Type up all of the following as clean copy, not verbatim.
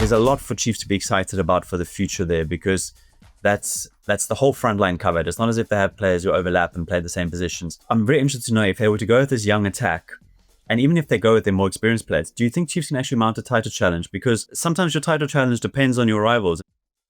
there's a lot for Chiefs to be excited about for the future there, because that's the whole front line covered. It's not as if they have players who overlap and play the same positions. I'm very interested to know if they were to go with this young attack, and even if they go with their more experienced players, do you think Chiefs can actually mount a title challenge? Because sometimes your title challenge depends on your rivals.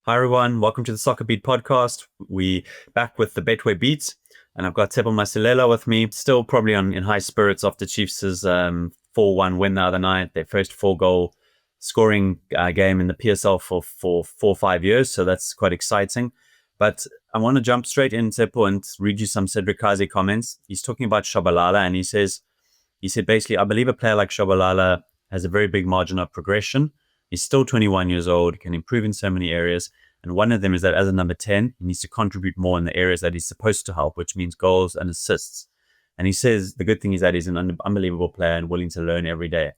Hi everyone, welcome to the SoccerBeat podcast. We back with the Betway Beat, and I've got Tsepo Masilela with me, still probably in high spirits after Chiefs' 4-1 win the other night, their first 4-goal scoring game in the PSL for 4 or 5 years, so that's quite exciting. But I want to jump straight in, Tsepo, and read you some Cedric Kaze comments. He's talking about Shabalala, and he said basically, I believe a player like Shabalala has a very big margin of progression. He's still 21 years old, can improve in so many areas. And one of them is that as a number 10, he needs to contribute more in the areas that he's supposed to help, which means goals and assists. And he says the good thing is that he's an unbelievable player and willing to learn every day.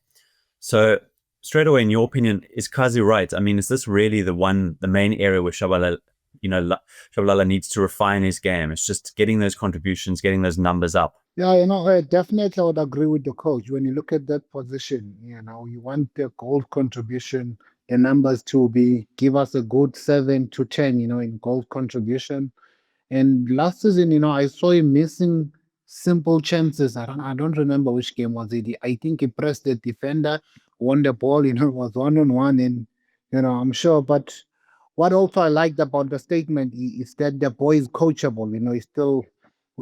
So straight away, in your opinion, is Kaze right? I mean, is this really the main area where Shabalala needs to refine his game? It's just getting those contributions, getting those numbers up. Yeah, definitely I would agree with the coach. When you look at that position, you want the goal contribution, the numbers to give us a good 7 to 10, in goal contribution. And last season, I saw him missing simple chances. I don't remember which game was it. I think he pressed the defender, won the ball, it was 1-on-1, and I'm sure. But what also I liked about the statement is that the boy is coachable, he still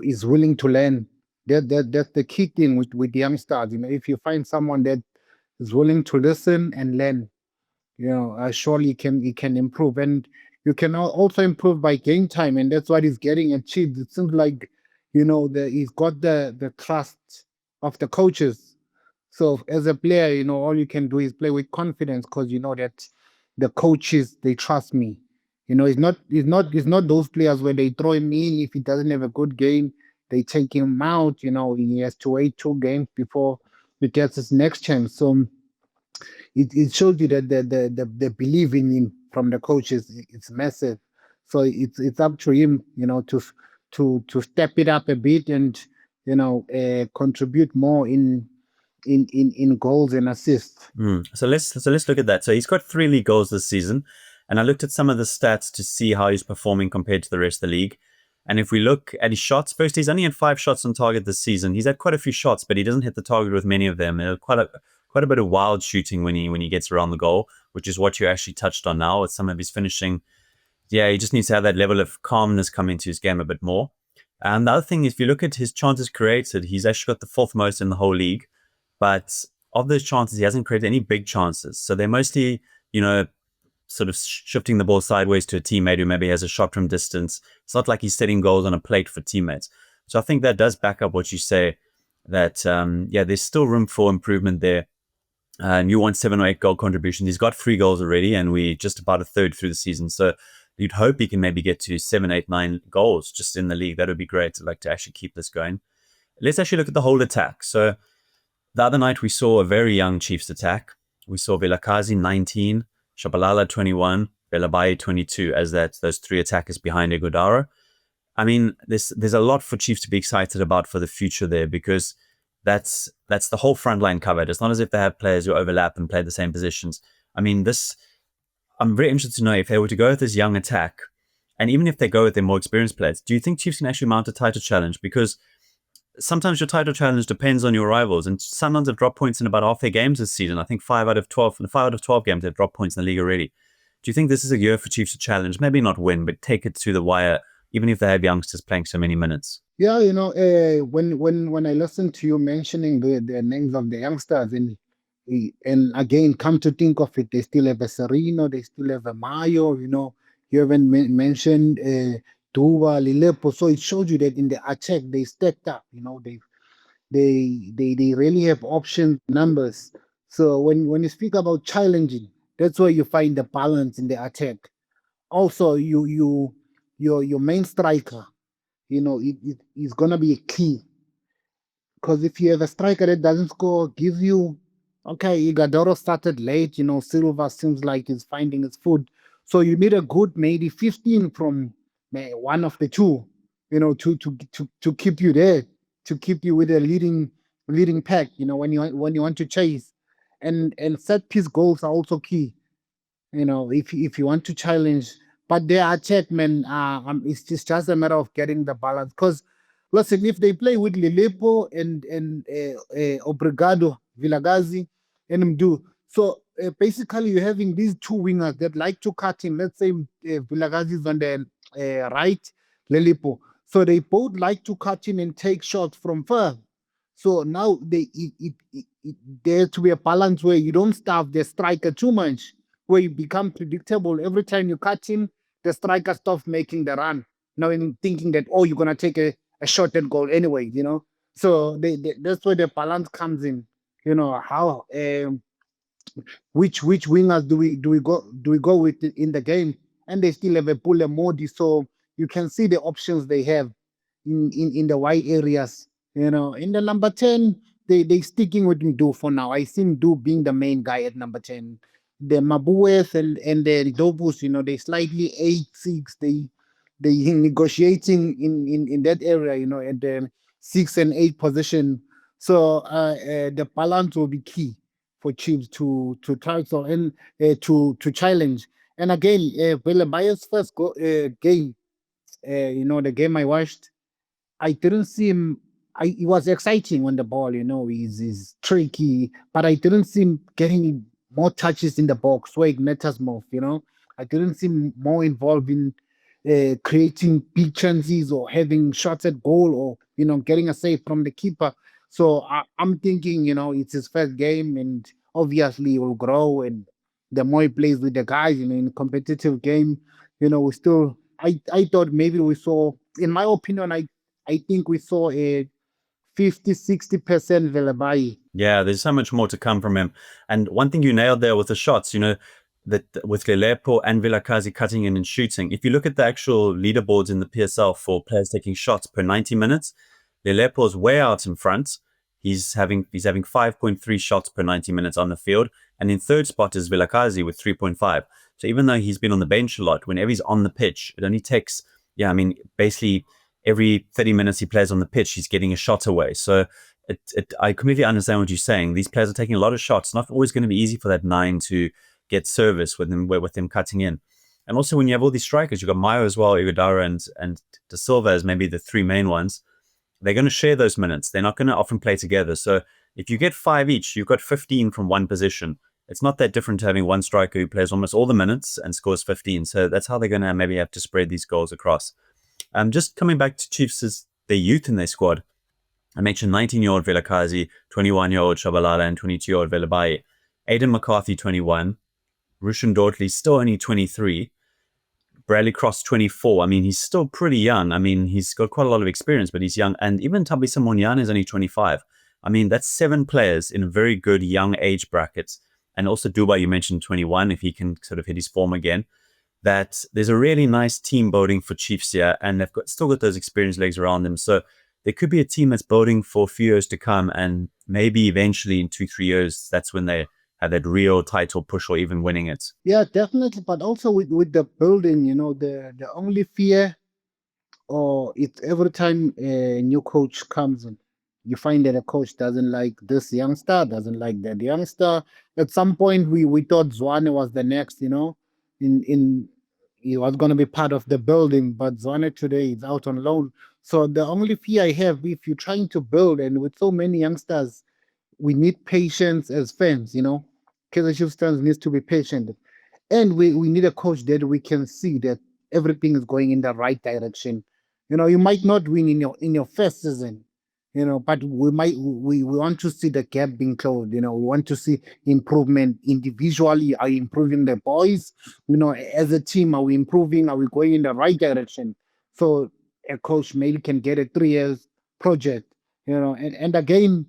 is willing to learn. That's the key thing with youngsters. If you find someone that is willing to listen and learn, surely he can improve, and you can also improve by game time, and that's what he's getting achieved. It seems like he's got the trust of the coaches. So as a player, all you can do is play with confidence, because you know that the coaches, they trust me. It's not those players where they throw him in if he doesn't have a good game, they take him out. He has to wait 2 games before he gets his next chance. So it shows you that the belief in him from the coaches, it's massive. So it's up to him, to step it up a bit, and contribute more in goals and assists. So let's look at that. So he's got 3 league goals this season, and I looked at some of the stats to see how he's performing compared to the rest of the league. And if we look at his shots, first, he's only had 5 shots on target this season. He's had quite a few shots, but he doesn't hit the target with many of them. Quite a bit of wild shooting when he gets around the goal, which is what you actually touched on now with some of his finishing. Yeah, he just needs to have that level of calmness come into his game a bit more. And the other thing is, if you look at his chances created, he's actually got the 4th most in the whole league. But of those chances, he hasn't created any big chances. So they're mostly, sort of shifting the ball sideways to a teammate who maybe has a shot from distance. It's not like he's setting goals on a plate for teammates. So I think that does back up what you say, that, there's still room for improvement there. And you want 7 or 8 goal contributions. He's got 3 goals already, and we're just about a third through the season. So you'd hope he can maybe get to 7, 8, 9 goals just in the league. That would be great to actually keep this going. Let's actually look at the whole attack. So the other night we saw a very young Chiefs attack. We saw Vilakazi 19, Shabalala 21, Velebayi 22 as those 3 attackers behind Ighodaro. I mean, there's a lot for Chiefs to be excited about for the future there, because that's the whole front line covered. It's not as if they have players who overlap and play the same positions. I mean, I'm very interested to know if they were to go with this young attack, and even if they go with their more experienced players, do you think Chiefs can actually mount a title challenge? Because sometimes your title challenge depends on your rivals, and sometimes they've dropped points in about half their games this season. I think 5 out of 12 games they've dropped points in the league already. Do you think this is a year for Chiefs to challenge? Maybe not win, but take it to the wire, even if they have youngsters playing so many minutes. Yeah, when I listen to you mentioning the names of the youngsters, and again, come to think of it, they still have a Sereno, they still have a Mayo. You haven't mentioned Duva, Lilepo. So it shows you that in the attack they stepped up. They really have option numbers. So when you speak about challenging, that's where you find the balance in the attack. Also, your main striker, it is gonna be a key, because if you have a striker that doesn't score, give you, okay, Ighodaro started late. Silva seems like he's finding his foot. So you need a good maybe 15 from one of the two, to keep you there, to keep you with a leading pack. When you want to chase, and set piece goals are also key. if you want to challenge, but their attack, man, it's just a matter of getting the balance. Because listen, if they play with Lilepo and Obrigado, Vilakazi, and Mdu, so basically you're having these two wingers that like to cut in. Let's say Vilakazi is on the right, Lilepo, so they both like to cut in and take shots from far. So now there to be a balance where you don't starve the striker too much, where you become predictable. Every time you cut him, the striker stops making the run. Now, in thinking that, oh, you're gonna take a shot at goal anyway, So that's where the balance comes in. How which wingers do we go with in the game, and they still have a pull and Modi, so you can see the options they have in the wide areas. In the number 10, they sticking with Mdu for now. I see Mdu being the main guy at number 10. The Mabueth and the Dobus, they slightly 8-6. They negotiating in that area, at the 6 and 8 position. So the balance will be key for Chiefs to tackle and to challenge. And again, Velebayi's first game, the game I watched, I didn't see him. It was exciting when the ball, is tricky, but I didn't see him getting more touches in the box where it matters more. I didn't see him more involved in creating big chances or having shots at goal or getting a save from the keeper. So I'm thinking, it's his first game, and obviously he will grow. And the more he plays with the guys, in a competitive game, we still. I thought maybe we saw, in my opinion, I think we saw a 50-60% Velebayi. Yeah, there's so much more to come from him. And one thing you nailed there with the shots, that with Lilepo and Vilakazi cutting in and shooting. If you look at the actual leaderboards in the PSL for players taking shots per 90 minutes, Lilepo's way out in front. He's having 5.3 shots per 90 minutes on the field. And in third spot is Vilakazi with 3.5. So even though he's been on the bench a lot, whenever he's on the pitch, it only takes, basically every 30 minutes he plays on the pitch, he's getting a shot away. So I completely understand what you're saying. These players are taking a lot of shots. It's not always going to be easy for that 9 to get service with him cutting in. And also when you have all these strikers, you've got Mayo as well, Ighodaro and De Silva as maybe the three main ones. They're going to share those minutes. They're not going to often play together. So if you get 5 each, you've got 15 from one position. It's not that different to having one striker who plays almost all the minutes and scores 15. So that's how they're going to maybe have to spread these goals across. Just coming back to Chiefs' their youth in their squad, I mentioned 19-year-old Vilakazi, 21-year-old Shabalala, and 22-year-old Velebayi. Aden McCarthy, 21. Rushwin Dortley, still only 23. Bradley Cross, 24. He's still pretty young. He's got quite a lot of experience, but he's young. And even Thabiso Monyane is only 25. That's 7 players in a very good young age bracket. And also Dubai, you mentioned 21, if he can sort of hit his form again. That there's a really nice team building for Chiefs here, and they've still got those experienced legs around them. So there could be a team that's building for a few years to come, and maybe eventually in 2-3 years, that's when they have that real title push or even winning it. Yeah, definitely. But also with the building, the only fear, or it's every time a new coach comes in, you find that a coach doesn't like this youngster, doesn't like that youngster. At some point, we thought Zwane was the next, in he was going to be part of the building, but Zwane today is out on loan. So the only fear I have, if you're trying to build and with so many youngsters, we need patience as fans. Kaizer Chiefs fans needs to be patient, and we need a coach that we can see that everything is going in the right direction. You might not win in your first season, but we want to see the gap being closed. We want to see improvement individually. Are you improving the boys? As a team, are we improving? Are we going in the right direction? So a coach maybe can get a 3 years project. And again,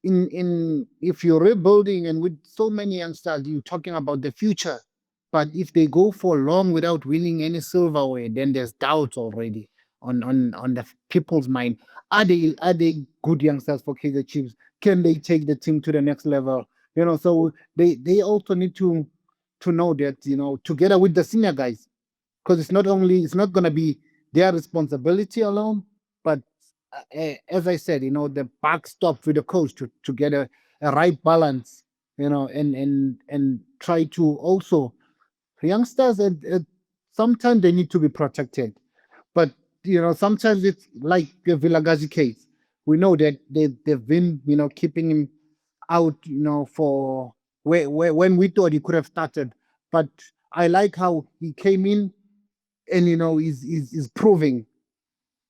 in if you're rebuilding and with so many youngsters, you're talking about the future. But if they go for long without winning any silverware, then there's doubts already on the people's mind. Are they good youngsters for Kaizer Chiefs? Can they take the team to the next level? So they also need to know that, together with the senior guys, because it's not going to be their responsibility alone, but as I said, the buck stops with the coach to get a right balance, and try to also youngsters, sometimes they need to be protected. But sometimes it's like the Vilakazi case. We know that they've been keeping him out for when we thought he could have started. But I like how he came in and is proving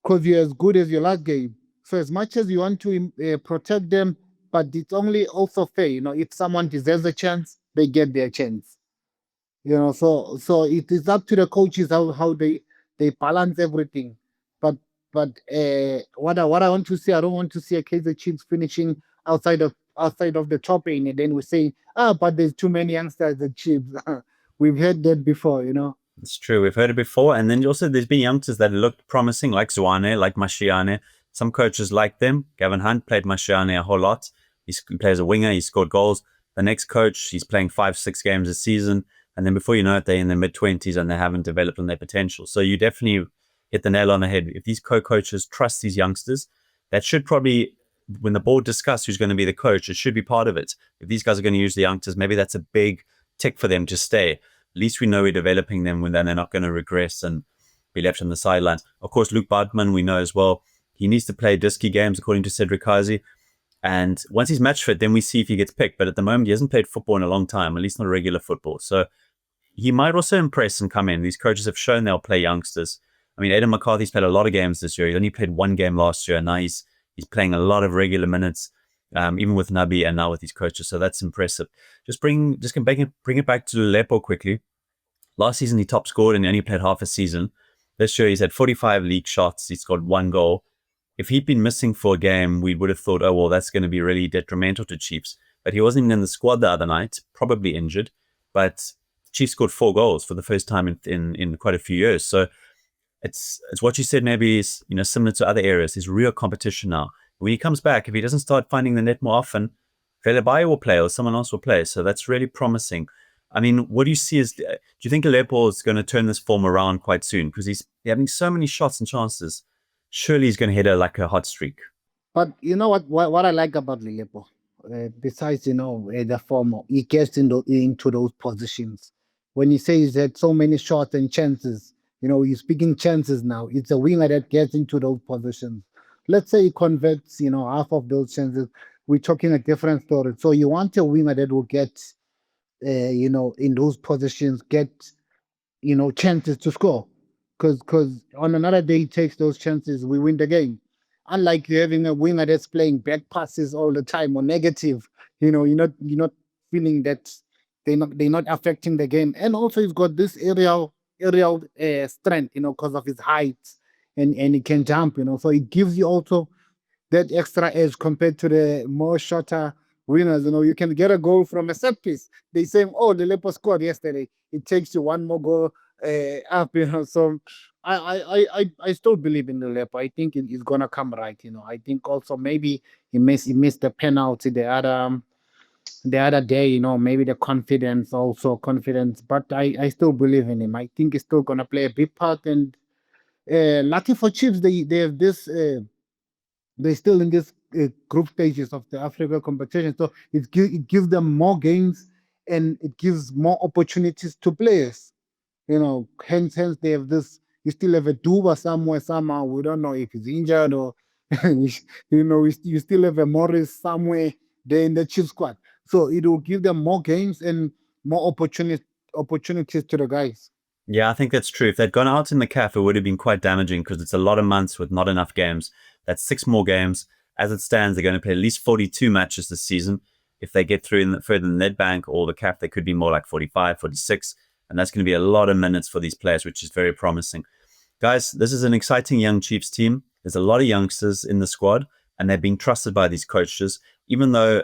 because you're as good as your last game. So as much as you want to protect them, but it's only also fair. If someone deserves a chance, they get their chance. So it is up to the coaches how they balance everything. But what I want to see, I don't want to see a Kaizer Chiefs finishing outside of the top eight, and then we say, but there's too many youngsters at Chiefs. We've heard that before. It's true. We've heard it before. And then also there's been youngsters that looked promising, like Zwane, like Mashiane. Some coaches like them. Gavin Hunt played Mashiane a whole lot. He plays a winger. He scored goals. The next coach, he's playing 5-6 games a season. And then before you know it, they're in their mid-20s and they haven't developed on their potential. So you definitely hit the nail on the head. If these co-coaches trust these youngsters, that should probably, when the board discuss who's going to be the coach, it should be part of it. If these guys are going to use the youngsters, maybe that's a big tick for them to stay. At least we know we're developing them when they're not going to regress and be left on the sidelines. Of course, Luke Bartman, we know as well, he needs to play disky games according to Cedric Kaze. And once he's match fit, then we see if he gets picked. But at the moment, he hasn't played football in a long time, at least not regular football. So he might also impress and come in. These coaches have shown they'll play youngsters. I mean, Aden McCarthy's played a lot of games this year. He only played one game last year, and now he's playing a lot of regular minutes, even with Nabi and now with his coaches. So that's impressive. Bring it back to Lilepo quickly. Last season, he top scored and he only played half a season. This year, he's had 45 league shots. He's scored 1 goal. If he'd been missing for a game, we would have thought, oh, well, that's going to be really detrimental to Chiefs. But he wasn't even in the squad the other night, probably injured. But Chiefs scored 4 goals for the first time in quite a few years. So it's what you said, maybe is similar to other areas. There's real competition now. When he comes back, if he doesn't start finding the net more often, Velebayi will play or someone else will play. So that's really promising. I mean, what do you see do you think Lilepo is going to turn this form around quite soon? Because he's having so many shots and chances. Surely he's going to hit a hot streak. But you know what I like about Lilepo, besides the form, he gets into those positions. When he says he's had so many shots and chances, he's speaking chances now. It's a winger that gets into those positions. Let's say he converts, half of those chances. We're talking a different story. So you want a winger that will get, in those positions, get chances to score. Because on another day he takes those chances, we win the game. Unlike you having a winger that's playing back passes all the time or negative, you're not feeling that they're not affecting the game. And also he's got this aerial strength, because of his height and he can jump, so it gives you also that extra edge compared to the more shorter winners. You can get a goal from a set piece. They say, oh, the Lilepo scored yesterday. It takes you one more goal up. So I still believe in the Lilepo. I think it's gonna come right. I think also maybe he missed the penalty the other day. Maybe the confidence. But I still believe in him. I think he's still gonna play a big part. And lucky for Chiefs, they have this. They're still in this group stages of the Africa competition. So it gives them more games and it gives more opportunities to players. Hence they have this. You still have a Duba somewhere, somehow. We don't know if he's injured or, you still have a Morris somewhere there in the Chief squad. So it will give them more games and more opportunities to the guys. Yeah, I think that's true. If they'd gone out in the CAF, it would have been quite damaging because it's a lot of months with not enough games. That's 6 more games. As it stands, they're going to play at least 42 matches this season. If they get through further in the Nedbank or the CAF, they could be more like 45, 46. And that's going to be a lot of minutes for these players, which is very promising. Guys, this is an exciting young Chiefs team. There's a lot of youngsters in the squad, and they're being trusted by these coaches. Even though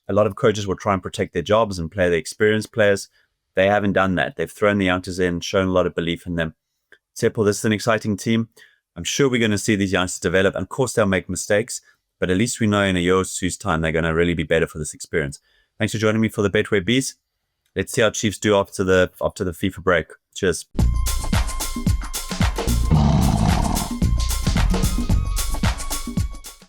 a lot of coaches will try and protect their jobs and play the experienced players, they haven't done that. They've thrown the youngsters in, shown a lot of belief in them. Tsepo, this is an exciting team. I'm sure we're going to see these youngsters develop. And of course, they'll make mistakes, but at least we know in a year or two's time, they're going to really be better for this experience. Thanks for joining me for the Betway Beat. Let's see how Chiefs do after the FIFA break. Cheers.